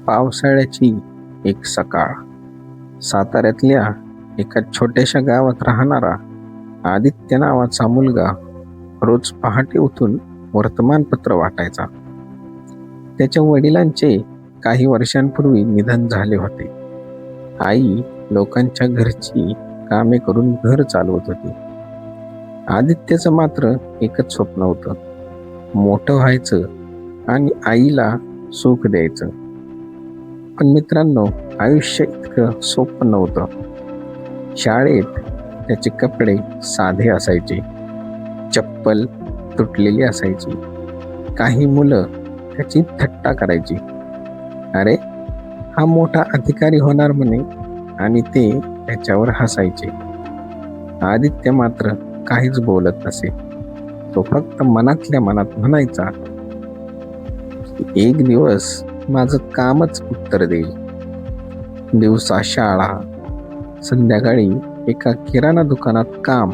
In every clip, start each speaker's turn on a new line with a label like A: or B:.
A: पावसाळ्याची एक सकाळ. साताऱ्यातल्या एका छोट्याशा गावात राहणारा आदित्य नावाचा मुलगा रोज पहाटे उठून वर्तमानपत्र वाटायचा. त्याच्या वडिलांचे काही वर्षांपूर्वी निधन झाले होते. आई लोकांच्या घरची कामे करून घर चालवत होती. आदित्यचं मात्र एकच स्वप्न होतं, मोठं व्हायचं आणि आईला सुख द्यायचं. पण मित्रांनो, आयुष्य इतकं सोपं नव्हतं. शाळेत त्याचे कपडे साधे असायचे, चप्पल तुटलेली असायची. काही मुलं त्याची थट्टा करायची, अरे हा मोठा अधिकारी होणार म्हणे, आणि ते त्याच्यावर हसायचे. आदित्य मात्र काहीच बोलत नसे. तो फक्त मनातल्या मनात म्हणायचा, एक दिवस माझं कामच उत्तर देईल. दिवसा शाळा, संध्याकाळी एका किराणा दुकानात काम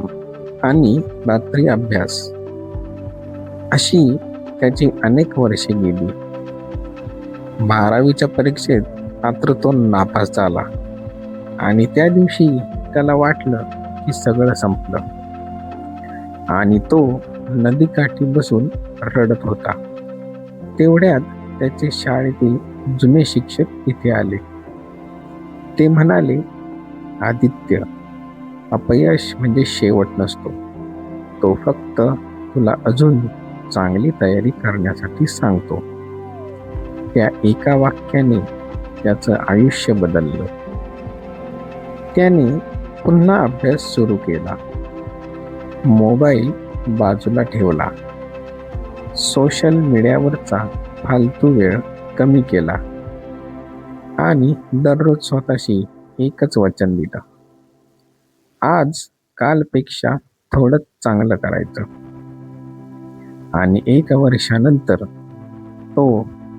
A: आणि रात्री अभ्यास, अशी त्याची अनेक वर्षे गेली. 12वीच्या परीक्षेत मात्र तो नापास झाला आणि त्या दिवशी त्याला वाटलं की सगळं संपलं. आणि तो नदीकाठी बसून रडत होता. तेवढ्यात त्याचे शाळेतील जुने शिक्षक तिथे आले. ते म्हणाले, आदित्य, अपयश म्हणजे शेवट नसतो. तो फक्त तुला अजून चांगली तयारी करण्यासाठी सांगतो. त्या एका वाक्याने त्याचं आयुष्य बदललं. त्याने पुन्हा अभ्यास सुरू केला, मोबाईल बाजूला ठेवला, सोशल मीडियावरचा फालतू वेळ कमी केला आणि दररोज स्वतःशी एकच वचन दिलं, आज कालपेक्षा थोडं चांगलं करायचं. आणि 1 वर्षानंतर तो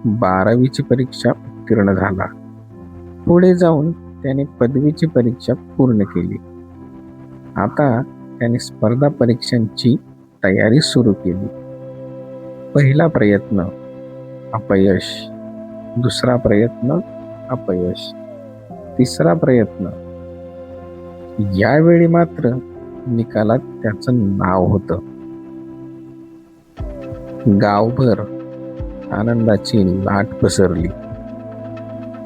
A: 12वीची परीक्षा उत्तीर्ण झाला. पुढे जाऊन त्याने पदवीची परीक्षा पूर्ण केली. आता त्याने स्पर्धा परीक्षांची तयारी सुरू केली. पहिला प्रयत्न अपयश, दुसरा प्रयत्न अपयश, तिसरा प्रयत्न. यावेळी मात्र निकालात त्याचं नाव होतं. गावभर आनंदाची लाट पसरली.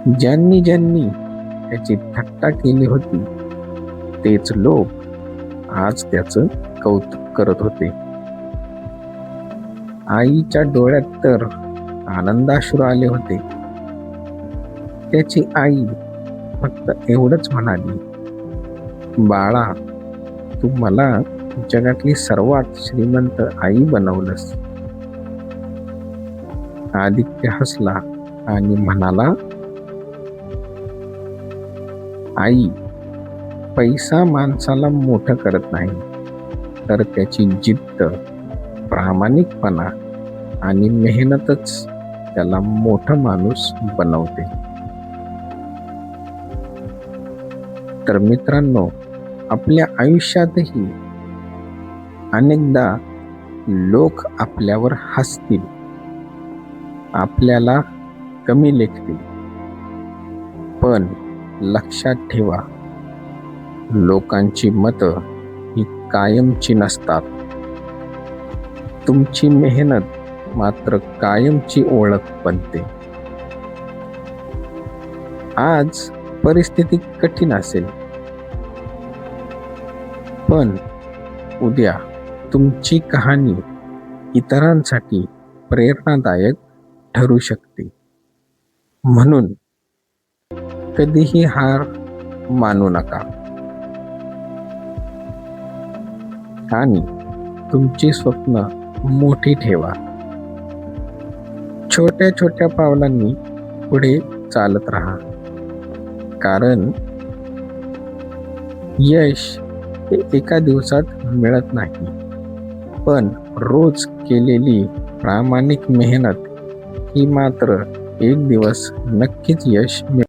A: ज्यांनी ज्यांनी त्याची थट्टा केली होती तेच लोक आज त्याचं कौतुक करत होते. आईच्या डोळ्यात तर आनंदाश्रू आले होते. त्याची आई फक्त एवढंच म्हणाली, बाळा, तू मला जगातली सर्वात श्रीमंत आई बनवलंस. आदित्य हसला आणि म्हणाला, आई, पैसा माणसाला मोठं करत नाही, तर त्याची जिद्द, प्रामाणिकपणा आणि मेहनतच त्याला मोठं माणूस बनवते. तर मित्रांनो, आपल्या आयुष्यातही अनेकदा लोक आपल्यावर हसतील, आपल्याला कमी लेखतील, पण लक्षात ठेवा, लोकांची मतं ही कायमची नसतात. तुमची मेहनत मात्र कायमची ओळख बनते. आज परिस्थिती कठीण असेल, पण उद्या तुमची कहाणी इतरांसाठी प्रेरणादायक ठरू शकते. म्हणून कधीही हार मानू नका आणि तुमची स्वप्न मोठी ठेवा. छोट्या छोट्या पावलांनी पुढे चालत राहा, कारण यश हे एका दिवसात मिळत नाही, पण रोज केलेली प्रामाणिक मेहनत ही मात्र एक दिवस नक्कीच यश मिळेल.